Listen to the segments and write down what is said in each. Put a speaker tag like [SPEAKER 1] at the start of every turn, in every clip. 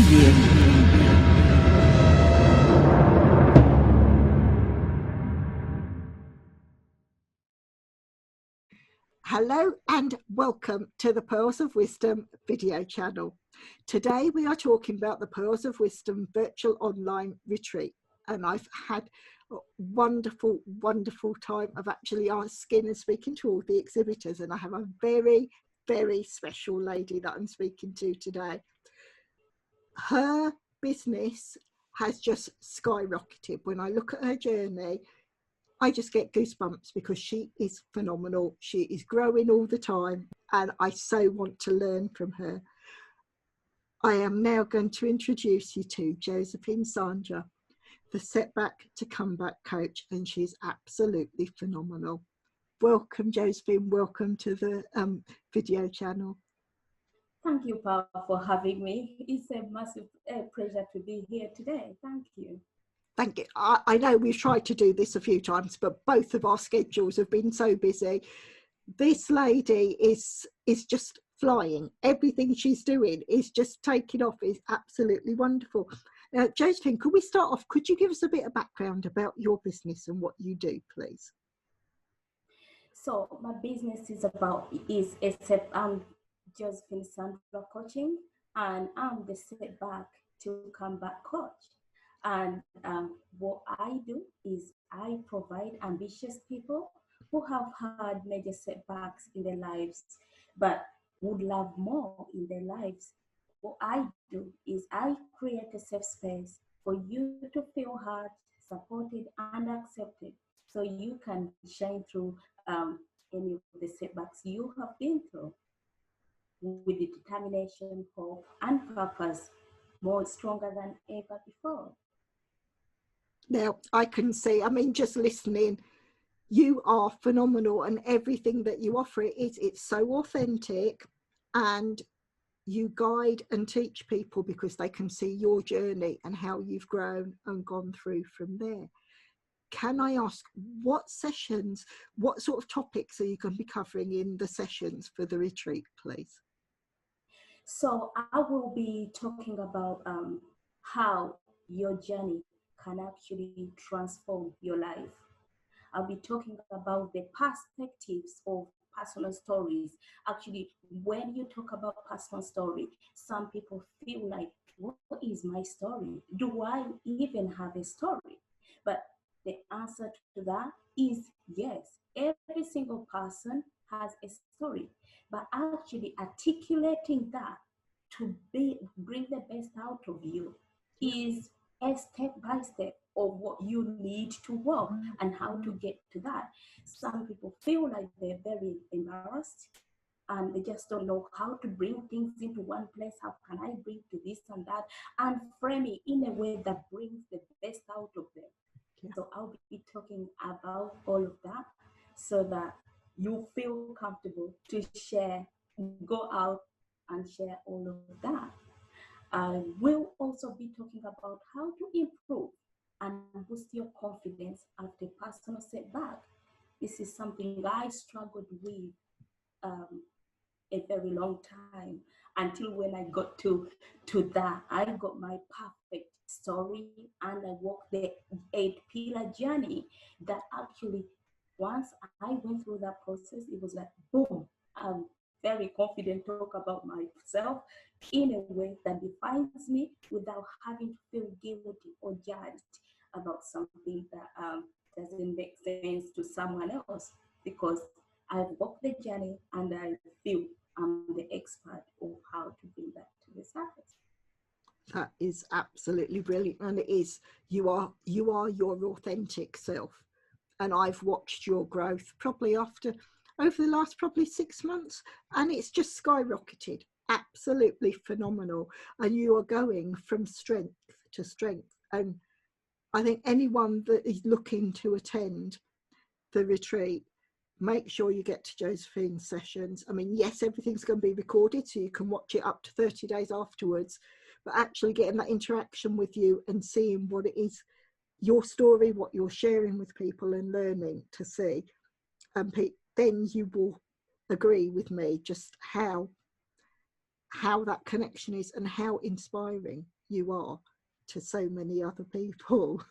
[SPEAKER 1] preview.
[SPEAKER 2] Hello and welcome to the Pearls of Wisdom video channel. Today we are talking about the Pearls of Wisdom virtual online retreat, and I've had a wonderful time of actually asking and speaking to all the exhibitors, and I have a very special lady that I'm speaking to today. Her business has just skyrocketed. When I look at her journey, I just get goosebumps because she is phenomenal. She is growing all the time and I so want to learn from her. I am now going to introduce you to Josephine Sandra, the Setback to Comeback coach, and she's absolutely phenomenal. Welcome, Josephine. Welcome to the video channel.
[SPEAKER 3] Thank you, POW, for having me. It's a massive pleasure to be here today. Thank you.
[SPEAKER 2] Thank you. I know we've tried to do this a few times, but both of our schedules have been so busy. This lady is just flying. Everything she's doing is just taking off. It's absolutely wonderful. Josephine, could we start off? Could you give us a bit of background about your business and what you do, please?
[SPEAKER 3] So my business is Josephine Sandra coaching, and I'm the Setback to Comeback coach. And what I do is I provide ambitious people who have had major setbacks in their lives, but would love more in their lives. What I do is I create a safe space for you to feel heard, supported, and accepted, so you can shine through any of the setbacks you have been through with the determination, hope, and purpose more stronger than ever before.
[SPEAKER 2] Now, I can see, I mean, just listening, you are phenomenal, and everything that you offer, it's so authentic, and you guide and teach people because they can see your journey and how you've grown and gone through from there. Can I ask, what sessions, what sort of topics are you going to be covering in the sessions for the retreat, please?
[SPEAKER 3] So I will be talking about how your journey can actually transform your life. I'll be talking about the perspectives of personal stories. Actually, when you talk about personal story, some people feel like, what is my story? Do I even have a story? But the answer to that is yes. Every single person has a story, but actually articulating that to bring the best out of you is a step by step of what you need to work and how to get to that. Some people feel like they're very embarrassed and they just don't know how to bring things into one place. How can I bring to this and that, and frame it in a way that brings the best out of them. Yeah. So I'll be talking about all of that so that you feel comfortable to share, go out and share all of that. I will also be talking about how to improve and boost your confidence after personal setback. This is something I struggled with a very long time, until when I got to that, I got my perfect story and I walked the 8-pillar journey that actually, once I went through that process, it was like, boom, I'm very confident to talk about myself in a way that defines me without having to feel guilty or judged about something that doesn't make sense to someone else, because I've walked the journey and I feel I'm the expert of how to bring that to the surface.
[SPEAKER 2] That is absolutely brilliant, and it is, you are your authentic self, and I've watched your growth probably over the last probably 6 months, and it's just skyrocketed. Absolutely phenomenal, and you are going from strength to strength. And I think anyone that is looking to attend the retreat, make sure you get to Josephine's sessions. I mean, yes, everything's going to be recorded so you can watch it up to 30 days afterwards, but actually getting that interaction with you and seeing what it is, your story, what you're sharing with people and learning to see, and then you will agree with me just how that connection is and how inspiring you are to so many other people.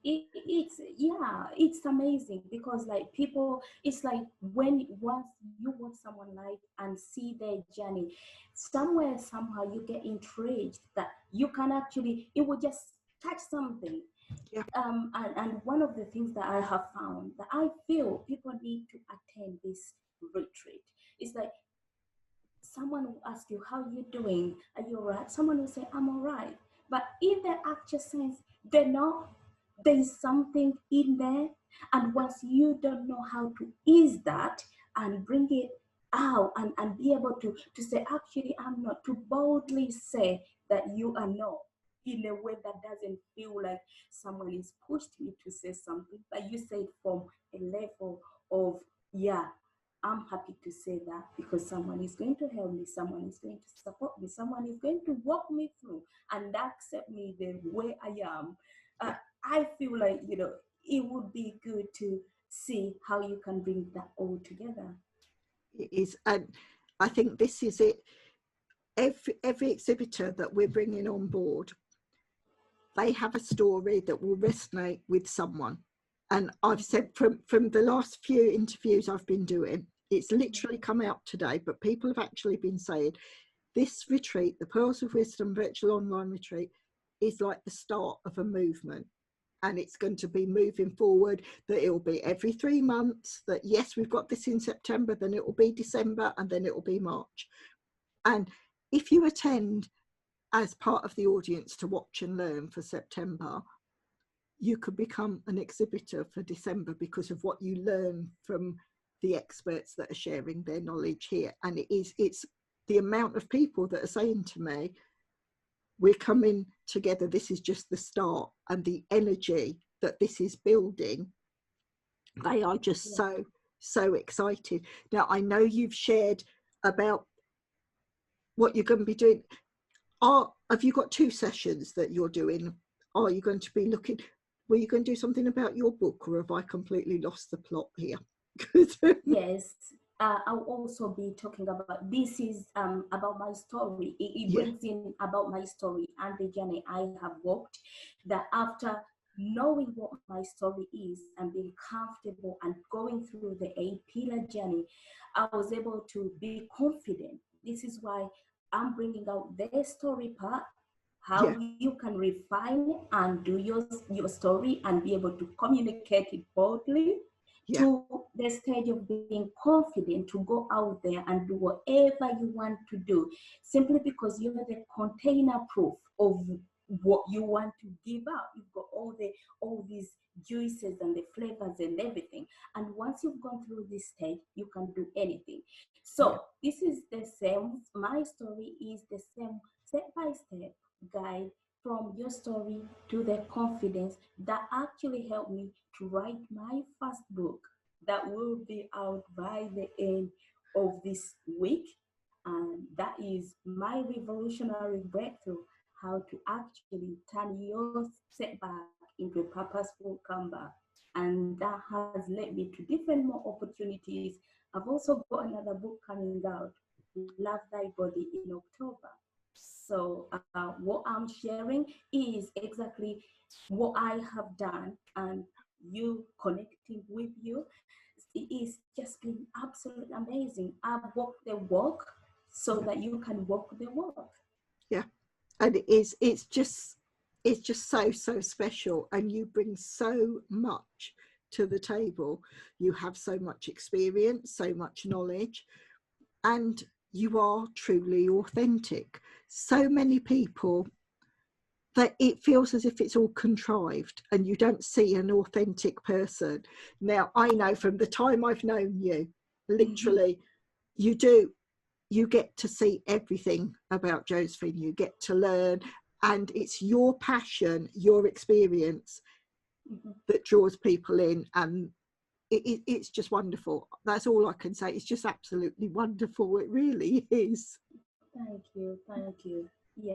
[SPEAKER 3] It's amazing because like people, it's like when once you watch someone live and see their journey, somewhere somehow you get intrigued that you can actually, it will just touch something.
[SPEAKER 2] Yeah.
[SPEAKER 3] And one of the things that I have found that I feel people need to attend this retreat is like someone will ask you, how you doing? Are you all right? Someone will say, I'm all right. But in their actual sense, they know there's something in there. And once you don't know how to ease that and bring it out and be able to say, actually, I'm not, to boldly say that you are not, in a way that doesn't feel like someone is pushed you to say something, but you say it from a level of, yeah, I'm happy to say that because someone is going to help me, someone is going to support me, someone is going to walk me through and accept me the way I am. Uh, I feel like, it would be good to see how you can bring that all together.
[SPEAKER 2] It is, and I think this is it. Every exhibitor that we're bringing on board, they have a story that will resonate with someone. And I've said from the last few interviews I've been doing, it's literally come out today, but people have actually been saying this retreat, the Pearls of Wisdom virtual online retreat, is like the start of a movement. And it's going to be moving forward, that it will be every 3 months, that yes, we've got this in September, then it will be December, and then it will be March. And if you attend as part of the audience to watch and learn for September, you could become an exhibitor for December because of what you learn from the experts that are sharing their knowledge here. And it's the amount of people that are saying to me, we're coming together, this is just the start, and the energy that this is building, they are just so excited. Now, I know you've shared about what you're going to be doing. Have you got 2 sessions that you're doing? Are you going to be looking, were you going to do something about your book, or have I completely lost the plot here?
[SPEAKER 3] Yes, I'll also be talking about, this is about my story. It
[SPEAKER 2] Yeah,
[SPEAKER 3] brings in about my story and the journey I have walked, that after knowing what my story is and being comfortable and going through the 8-pillar journey, I was able to be confident. This is why I'm bringing out their story part,
[SPEAKER 2] yeah,
[SPEAKER 3] how you can refine and do your story and be able to communicate it boldly,
[SPEAKER 2] yeah,
[SPEAKER 3] to the stage of being confident to go out there and do whatever you want to do, simply because you're the container proof of what you want to give out. You've got all these juices and the flavors and everything. And once you've gone through this stage, you can do anything.
[SPEAKER 2] yeah,
[SPEAKER 3] So this is the same, my story is the same step-by-step guide from your story to the confidence that actually helped me to write my first book that will be out by the end of this week. And that is my revolutionary breakthrough, how to actually turn your setback into a purposeful comeback. And that has led me to different more opportunities. I've also got another book coming out, Love Thy Body, in October. So what I'm sharing is exactly what I have done, and you connecting with you. It is just been absolutely amazing. I've walked the walk so
[SPEAKER 2] yeah,
[SPEAKER 3] that you can walk the walk.
[SPEAKER 2] yeah. And it's just so special, and you bring so much to the table. You have so much experience, so much knowledge, and you are truly authentic. So many people, that it feels as if it's all contrived and you don't see an authentic person. Now, I know from the time I've known you, literally, you get to see everything about Josephine, you get to learn, and it's your passion, your experience that draws people in, and it's just wonderful. That's all I can say. It's just absolutely wonderful. It really is.
[SPEAKER 3] Thank you, thank you. Yeah,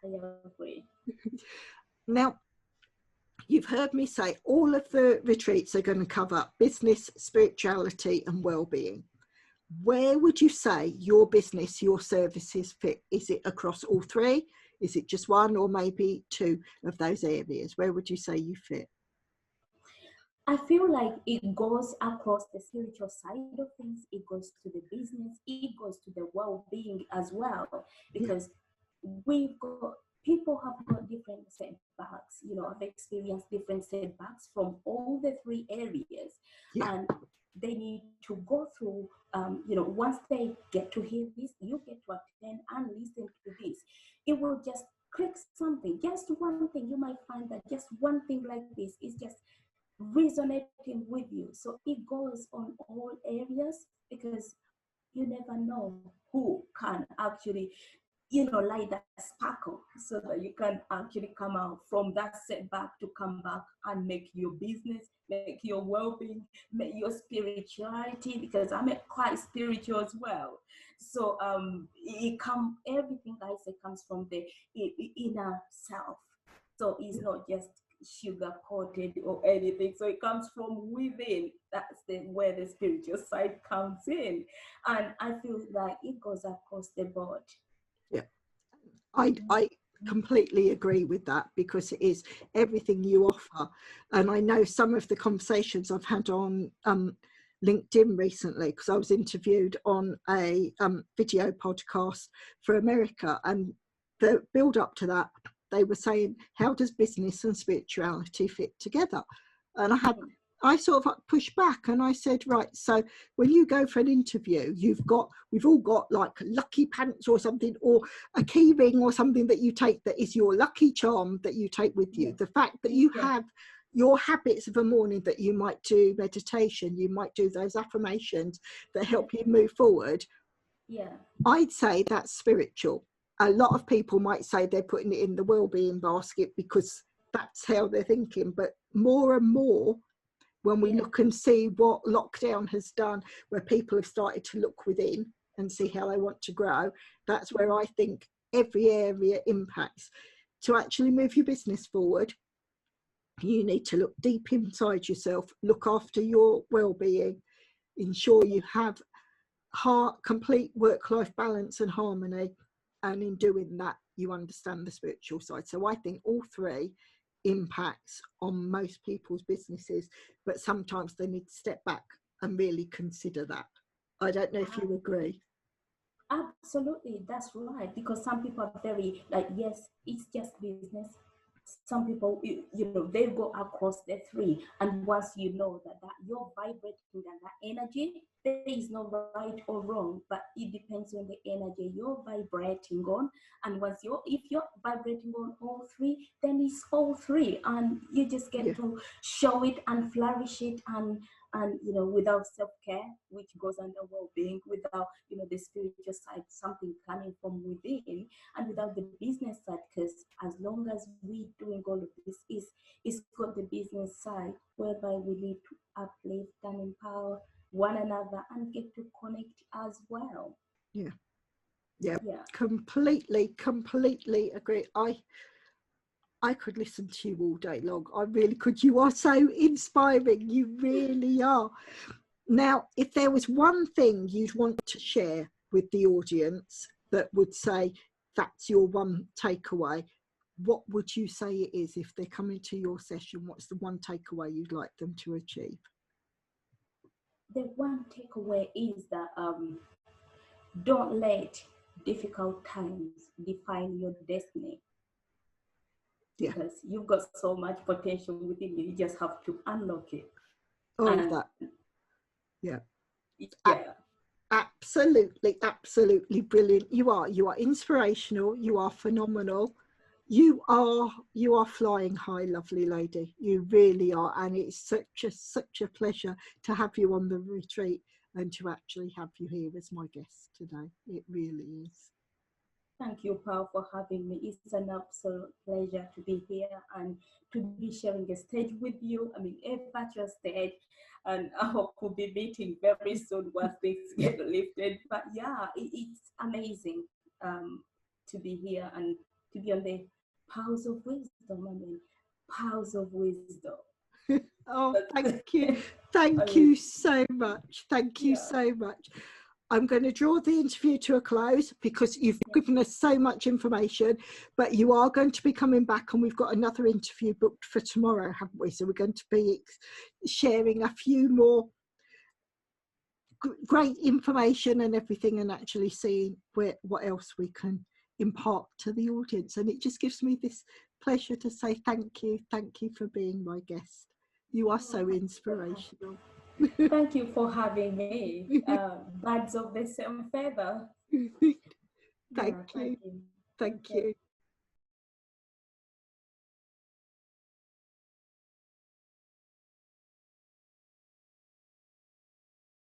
[SPEAKER 3] I agree.
[SPEAKER 2] Now, you've heard me say all of the retreats are going to cover business, spirituality, and well-being. Where would you say your business, your services fit? Is it across all 3? Is it just one or maybe two of those areas? Where would you say you fit?
[SPEAKER 3] I feel like it goes across the spiritual side of things, it goes to the business, it goes to the well-being as well,
[SPEAKER 2] Yeah,
[SPEAKER 3] because we've got people have got different setbacks. You know, I've experienced different setbacks from all the three areas,
[SPEAKER 2] yeah,
[SPEAKER 3] and they need to go through. You know, once they get to hear this, you get to attend and listen to this. It will just click something, just one thing. You might find that just one thing like this is just resonating with you. So it goes on all areas, because you never know who can actually, you know, light that sparkle so that you can actually come out from that setback to come back and make your business, make your well-being, make your spirituality, because I'm quite spiritual as well. So everything I say comes from the inner self. So it's
[SPEAKER 2] yeah,
[SPEAKER 3] not just sugar coated or anything. So it comes from within. That's where the spiritual side comes in. And I feel like it goes across the board.
[SPEAKER 2] yeah. I completely agree with that, because it is everything you offer. And I know some of the conversations I've had on LinkedIn recently, because I was interviewed on a video podcast for America, and the build up to that, they were saying, how does business and spirituality fit together? And I sort of pushed back and I said, right, so when you go for an interview, we've all got like lucky pants or something, or a key ring or something that you take, that is your lucky charm that you take with you.
[SPEAKER 3] Yeah.
[SPEAKER 2] The fact that you
[SPEAKER 3] Yeah.
[SPEAKER 2] have your habits of a morning, that you might do meditation, you might do those affirmations that help you move forward.
[SPEAKER 3] Yeah.
[SPEAKER 2] I'd say that's spiritual. A lot of people might say they're putting it in the well-being basket because that's how they're thinking, but more and more, when we
[SPEAKER 3] Yeah.
[SPEAKER 2] look and see what lockdown has done, where people have started to look within and see how they want to grow, that's where I think every area impacts. To actually move your business forward, you need to look deep inside yourself, look after your well-being, ensure you have complete work-life balance and harmony, and in doing that you understand the spiritual side. So I think all three impacts on most people's businesses, but sometimes they need to step back and really consider that. I don't know if you agree.
[SPEAKER 3] Absolutely, that's right. Because some people are very like, yes, it's just business. Some people, you know, they go across the three, and once you know that you're vibrating that energy, there is no right or wrong, but it depends on the energy you're vibrating on. And if you're vibrating on all three, then it's all three, and you just
[SPEAKER 2] Yeah,
[SPEAKER 3] get to show it and flourish it, and you know, without self-care, which goes under well-being, without, you know, the spiritual side, something coming from within, and without the business side, because as long as we doing all of this, is got the business side, whereby we need to uplift and empower one another and get to connect as well.
[SPEAKER 2] yeah, yeah.
[SPEAKER 3] Yeah.
[SPEAKER 2] Completely agree. I could listen to you all day long. I really could. You are so inspiring. You really are. Now, if there was one thing you'd want to share with the audience that would say that's your one takeaway, what would you say it is? If they're coming to your session, what's the one takeaway you'd like them to achieve?
[SPEAKER 3] The one takeaway is that don't let difficult times define your destiny,
[SPEAKER 2] Yeah,
[SPEAKER 3] because you've got so much potential within you. You just have to unlock it.
[SPEAKER 2] I love
[SPEAKER 3] And
[SPEAKER 2] that. Yeah,
[SPEAKER 3] yeah,
[SPEAKER 2] absolutely brilliant. You are inspirational. You are phenomenal. You are flying high, lovely lady. You really are, and it's such a pleasure to have you on the retreat and to actually have you here as my guest today. It really is.
[SPEAKER 3] thank you, Paul, for having me. It's an absolute pleasure to be here and to be sharing a stage with you. I mean, a virtual stage, and I hope we'll be meeting very soon once things get lifted. But yeah, it's amazing to be here and to be on the powers of wisdom. I mean, powers of wisdom.
[SPEAKER 2] Oh, thank you. Thank
[SPEAKER 3] I mean,
[SPEAKER 2] you so much. Thank you
[SPEAKER 3] yeah.
[SPEAKER 2] so much. I'm going to draw the interview to a close because you've given us so much information, but you are going to be coming back, and we've got another interview booked for tomorrow, haven't we? So we're going to be sharing a few more great information and everything, and actually seeing what else we can impart to the audience. And it just gives me this pleasure to say thank you for being my guest. You are so inspirational.
[SPEAKER 3] Thank you for having me. Birds of the same feather.
[SPEAKER 2] Thank
[SPEAKER 3] Yeah,
[SPEAKER 2] you.
[SPEAKER 3] thank you.
[SPEAKER 2] Thank
[SPEAKER 3] Okay.
[SPEAKER 2] you.